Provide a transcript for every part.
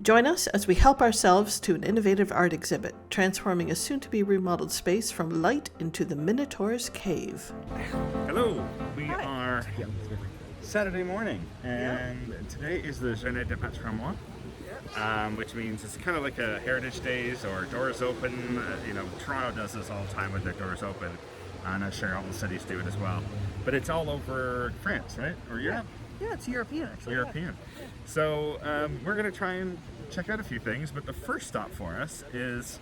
Join us as we help ourselves to an innovative art exhibit, transforming a soon-to-be remodeled space from light into the Minotaur's cave. Hello, we are Saturday morning, and today is the Journée de Patrimoine, which means it's kind of like a Heritage Days or Doors Open. You know, Toronto does this all the time with their doors open, and I'm sure all the cities do it as well. But it's all over France, right? Or Europe? Yeah, it's European actually. European. Yeah. So we're going to try and check out a few things, but the first stop for us is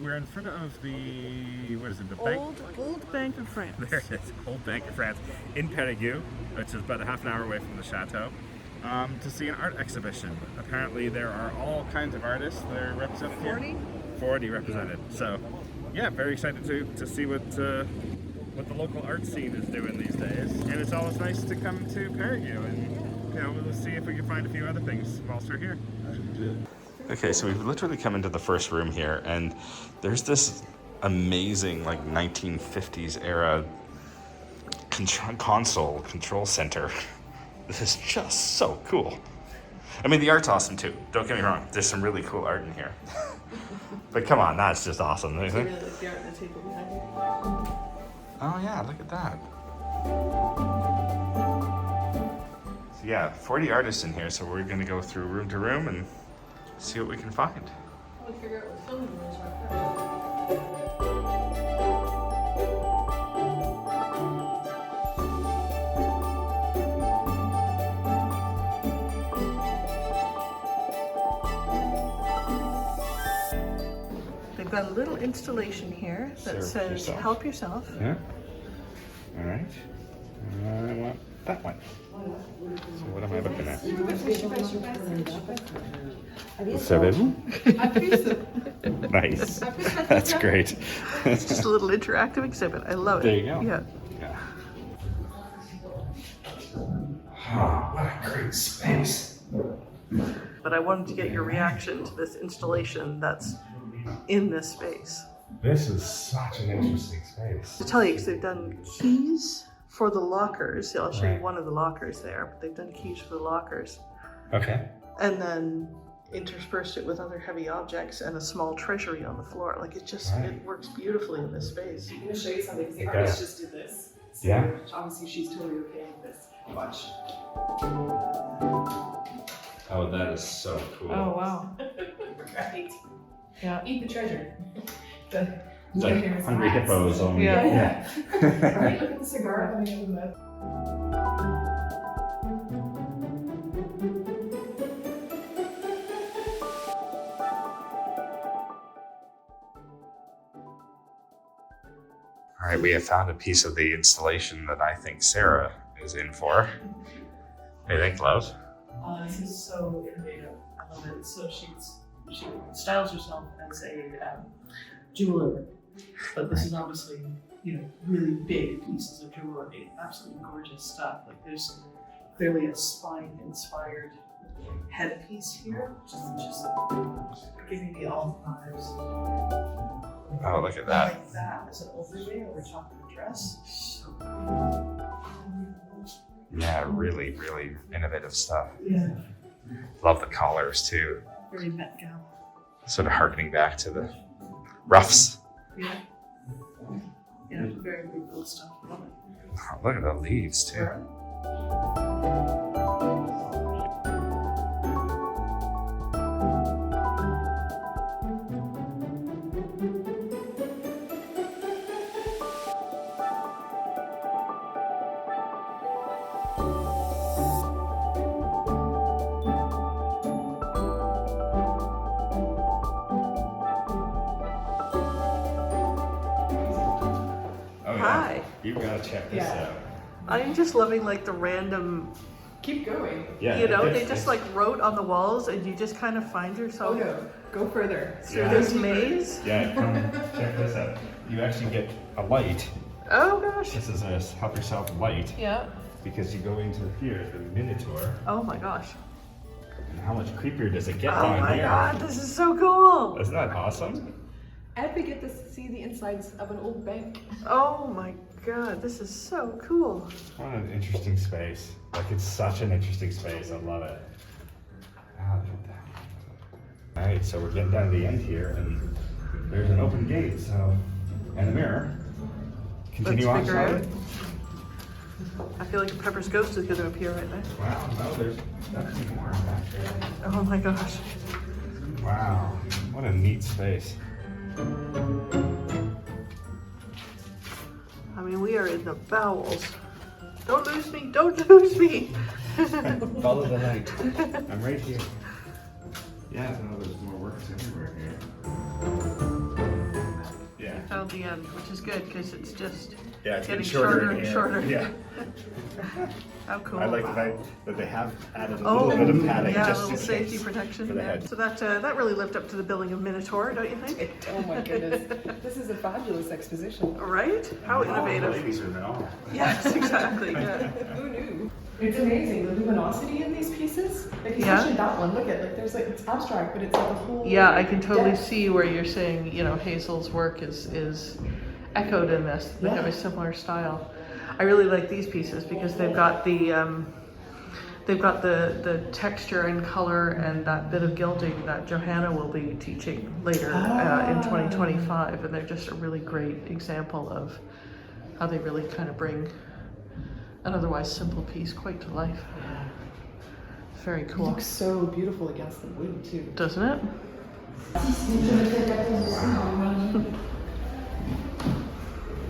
we're in front of the Old Bank of France. There it is, Old Bank of France in Périgueux, which is about a half an hour away from the Chateau, to see an art exhibition. Apparently there are all kinds of artists that are represented here. 40 represented. So yeah, very excited to see what the local art scene is doing these days. And it's always nice to come to Périgueux and we'll see if we can find a few other things whilst we're here. Okay, so we've literally come into the first room here, and there's this amazing, like, 1950s era control center. This is just so cool. I mean, the art's awesome too. Don't get me wrong. There's some really cool art in here. But come on, that's just awesome. Don't you think? Oh yeah, look at that. So yeah, 40 artists in here, so we're gonna go through room to room and see what we can find. We'll figure out what filming rules are. They've got a little installation here that says help yourself. Yeah. All right. I want that one. So what am I looking at? Savez-vous? Nice. That's great. It's just a little interactive exhibit. I love it. There you go. Yeah. Oh, what a great space. But I wanted to get your reaction to this installation that's in this space. This is such an interesting space. To tell you, because they've done keys for the lockers. I'll show you one of the lockers there, but they've done keys for the lockers. Okay. And then interspersed it with other heavy objects and a small treasury on the floor. Like it works beautifully in this space. I'm going to show you something because the artist just did this. So yeah. Obviously she's totally okay with this. Watch. Oh, that is so cool. Oh, wow. Right. Yeah. Eat the treasure. It's like hungry hippos on Yeah. Right? Look at the cigar coming out of the mouth. All right, we have found a piece of the installation that I think Sara is in for. What do you think, love? This is so innovative. I love it. So she styles herself as a jeweler, but this is obviously, really big pieces of jewelry, absolutely gorgeous stuff. Like there's clearly a spine-inspired headpiece here, just giving me all the vibes. Oh, look at that. Like that as an overlay over top of the dress. So cool. Yeah, really, really innovative stuff. Yeah. Love the collars too. Very Met Gala. Sort of harkening back to the ruffs. Yeah. Yeah, very, very cool stuff. Love it. Oh, look at the leaves too. Hi. You've got to check this out. I'm just loving like the random, Keep going. Yeah, they just like wrote on the walls and you just kind of find yourself Go further. through this maze. Yeah, come check this out. You actually get a light. Oh gosh. This is a help yourself light. Yeah. Because you go into here, the Minator. Oh my gosh. And how much creepier does it get Oh down my here? god, this is so cool. Isn't that awesome? And we get to see the insides of an old bank. Oh my god, this is so cool. What an interesting space. Like, it's such an interesting space. I love it. Oh, look at that. right, so we're getting down to the end here, and there's an open gate, so, and a mirror. Continue on, shall we? I feel like a Pepper's ghost is going to appear right there. Wow, no, there's definitely more back there. Oh my gosh. Wow, what a neat space. I mean, we are in the bowels. Don't lose me, don't lose me. Follow the light. I'm right here. Yeah, no, there's more works everywhere here. Yeah. We found the end, which is good because it's just Yeah, it's getting shorter and shorter. Yeah. How cool. I like the fact that they have added a Oh, little bit of padding yeah, a just little in safety case protection. for the Yeah. head. So that really lived up to the billing of Minator, don't you think? Oh my goodness. This is a fabulous exposition. Right? How The innovative. ladies are all. Yes, exactly. Yeah. Who knew? It's amazing, the luminosity in these pieces. Like Yeah. especially that one, look at like there's like it's abstract, but it's like a whole Yeah, I can totally depth. see where you're saying, you know, Hazel's work is echoed in this. They have a similar style. I really like these pieces because they've got the texture and color and that bit of gilding that Johanna will be teaching later in 2025, and they're just a really great example of how they really kind of bring an otherwise simple piece quite to life. Very It cool, looks so beautiful against the wood too. doesn't it?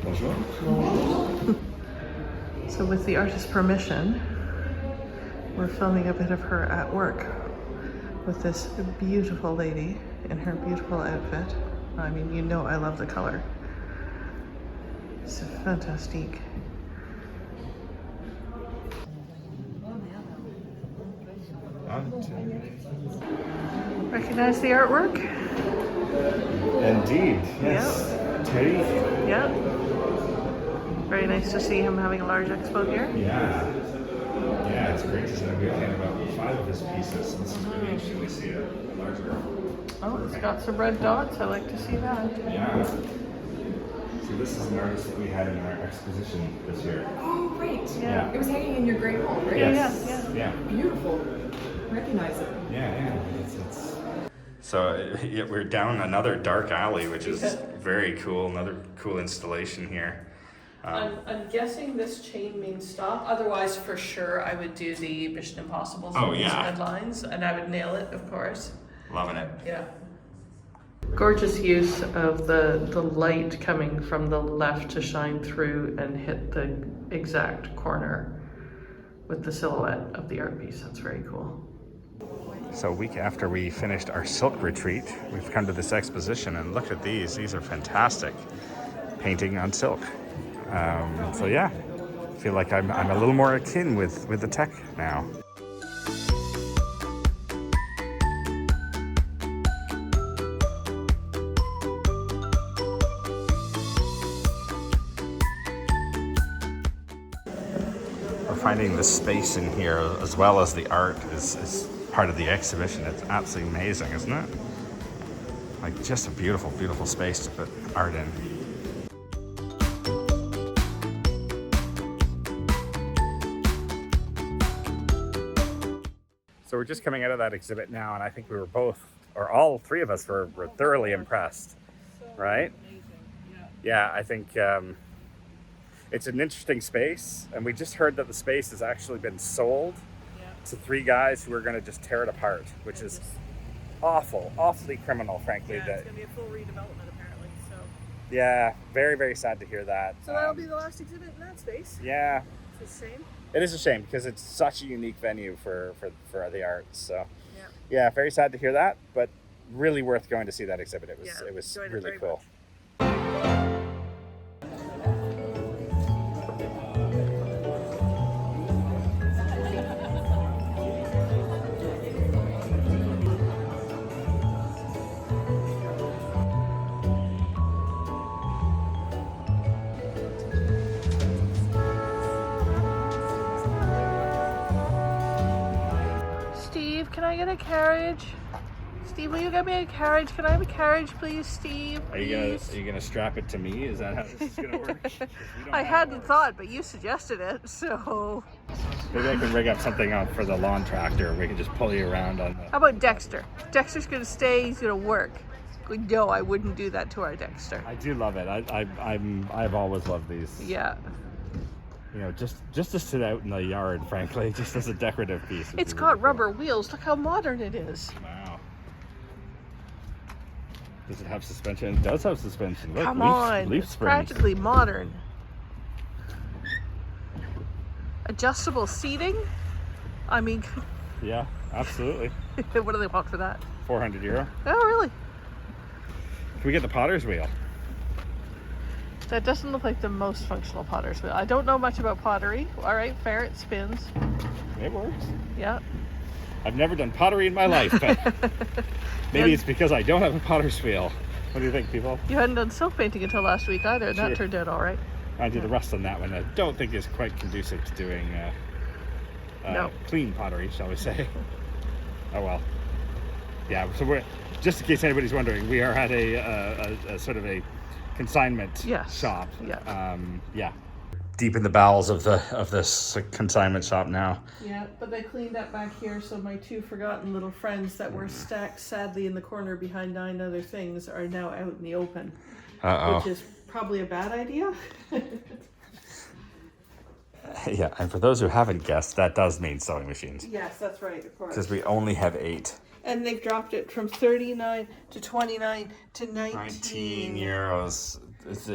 Bonjour. So with the artist's permission, we're filming a bit of her at work with this beautiful lady in her beautiful outfit. I mean, you know I love the color. It's fantastic. Recognize the artwork? Indeed, yes. Teddy? Yeah. Very nice to see him having a large expo here. Yeah. Yeah, it's great to see. We only have about 5 of his pieces. This is really interesting to see a larger. Oh, it's got some red dots. I like to see that. Yeah. So this is an artist that we had in our exposition this year. Oh right. Yeah. It was hanging in your great hall, right? Yes. Yeah. Beautiful. Recognize it. Yeah. It's... So we're down another dark alley, which is very cool. Another cool installation here. I'm guessing this chain means stop. Otherwise, for sure, I would do the Mission Impossible red lines, and I would nail it, of course. Loving it. Yeah. Gorgeous use of the light coming from the left to shine through and hit the exact corner with the silhouette of the art piece. That's very cool. So a week after we finished our silk retreat, we've come to this exposition, and look at these. These are fantastic. Painting on silk. So yeah, I feel like I'm a little more akin with the tech now. We're finding the space in here as well as the art is part of the exhibition. It's absolutely amazing, isn't it? Like just a beautiful, beautiful space to put art in. So we're just coming out of that exhibit now, and I think we were both, or all 3 of us were thoroughly impressed, right? Yeah, I think it's an interesting space, and we just heard that the space has actually been sold to 3 guys who are going to just tear it apart, which is awfully criminal, frankly. Yeah, it's going to be a full redevelopment apparently, so. Yeah, very, very sad to hear that. So that'll be the last exhibit in that space. Yeah. It's a shame. It is a shame because it's such a unique venue for the arts. So yeah, very sad to hear that, but really worth going to see that exhibit. It was really cool. Steve, can I get a carriage? Steve, will you get me a carriage? Can I have a carriage, please, Steve? Are you gonna strap it to me? Is that how this is gonna work? I hadn't thought, but you suggested it, so. Maybe I can rig up something up for the lawn tractor. We can just pull you around on the... How about Dexter? Dexter's gonna stay, he's gonna work. No, I wouldn't do that to our Dexter. I do love it. I've always loved these. Yeah. You know, just to sit out in the yard, frankly, just as a decorative piece. It's got rubber wheels. Look how modern it is. Wow. Does it have suspension? It does have suspension. Look, Come on. leaf It's springs. practically modern. Adjustable seating? I mean, Yeah, absolutely. what do they want for that? €400. Oh, really? Can we get the potter's wheel? That doesn't look like the most functional potter's wheel. I don't know much about pottery. All right, fair, it spins. It works. Yeah. I've never done pottery in my life, but maybe it's because I don't have a potter's wheel. What do you think, people? You hadn't done silk painting until last week either, and that Sure. turned out all right. I did a rust on that one. I don't think is quite conducive to doing No. clean pottery, shall we say. Oh well. Yeah, so we're, just in case anybody's wondering, we are at a sort of a consignment Yes. shop. Yeah. Yeah. Deep in the bowels of this consignment shop now. Yeah, but they cleaned up back here, so my two forgotten little friends that were stacked sadly in the corner behind 9 other things are now out in the open. Uh-oh. Which is probably a bad idea. Yeah, and for those who haven't guessed, that does mean sewing machines. Yes, that's right, of course. Because we only have 8. And they've dropped it from 39 to 29 to 19. €19.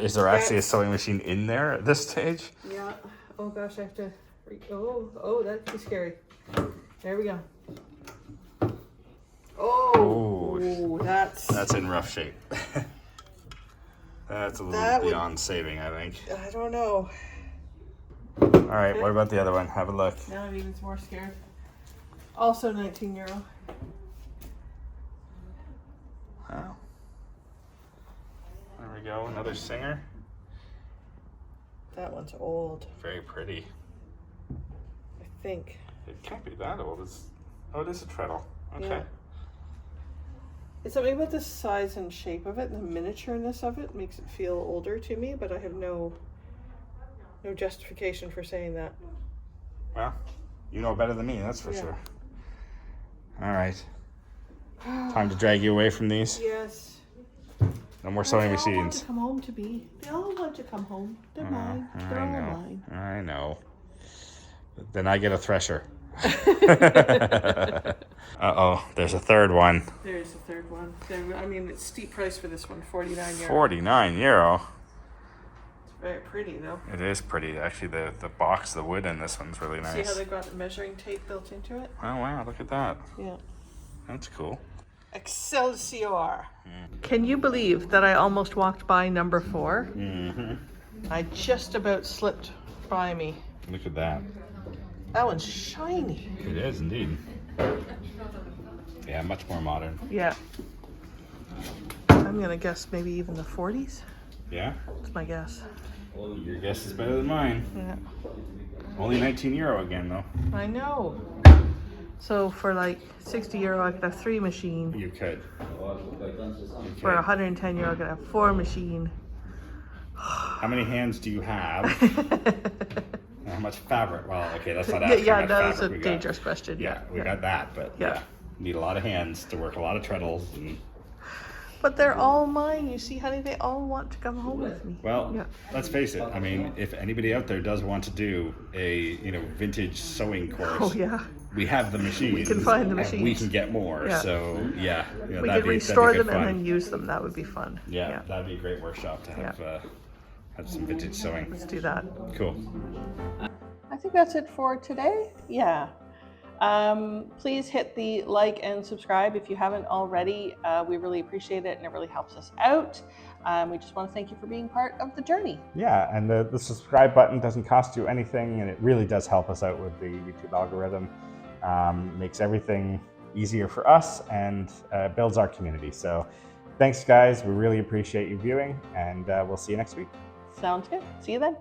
Is there actually a sewing machine in there at this stage? Yeah. Oh gosh, I have to. Oh, that'd be scary. There we go. Oh, That's in rough shape. That's a little beyond saving, I think. I don't know. All right, what about the other one? Have a look. Now I'm even more scared. Also €19. Wow. There we go, another singer. That one's old, Very pretty. I think. It can't be that old. Oh, it is a treadle. Okay. Yeah. It's something about the size and shape of it, and the miniatureness of it makes it feel older to me, but I have no justification for saying that. Well, you know better than me, that's for sure. All right. Time to drag you away from these. Yes. No more sewing They all want machines. to come home to me. They all want to come home. They're mine. They're all mine. I know. But then I get a thresher. Uh-oh, there's a third one. There's the third one. I mean, it's steep price for this one, €49. €49. It's very pretty, though. It is pretty. Actually, the box, the wood in this one's really nice. See how they've got the measuring tape built into it? Oh, wow, look at that. Yeah. That's cool. Excelsior. Can you believe that I almost walked by number 4? Mm-hmm. I just about slipped by me. Look at that. That one's shiny. It is indeed. Yeah, much more modern. Yeah. I'm gonna guess maybe even the 40s. Yeah? That's my guess. Well, your guess is better than mine. Yeah. Only €19 again, though. I know. So for like €60, I could have 3 machine. You could. For €110, I could have 4 machine. How many hands do you have? How much fabric? Well, okay, that's not asking Yeah, how much that was a fabric we got. dangerous question. Yeah, we got that, but Yeah. need a lot of hands to work a lot of treadles. And, But they're all mine. You see, honey, they all want to come home with me. well, Yeah. let's face it. I mean, if anybody out there does want to do a vintage sewing course, Oh yeah. we have the machines. We can find the and we machines. can get more. Yeah. So yeah, We that'd could be restore good them and fun. then use them. That would be fun. Yeah, that'd be a great workshop to have have some vintage sewing. Let's do that. Cool. I think that's it for today. Yeah. Please hit the like and subscribe if you haven't already. We really appreciate it and it really helps us out. We just want to thank you for being part of the journey. Yeah, and the subscribe button doesn't cost you anything, and it really does help us out with the YouTube algorithm. Makes everything easier for us and builds our community. So thanks, guys. We really appreciate you viewing, and we'll see you next week. Sounds good. See you then.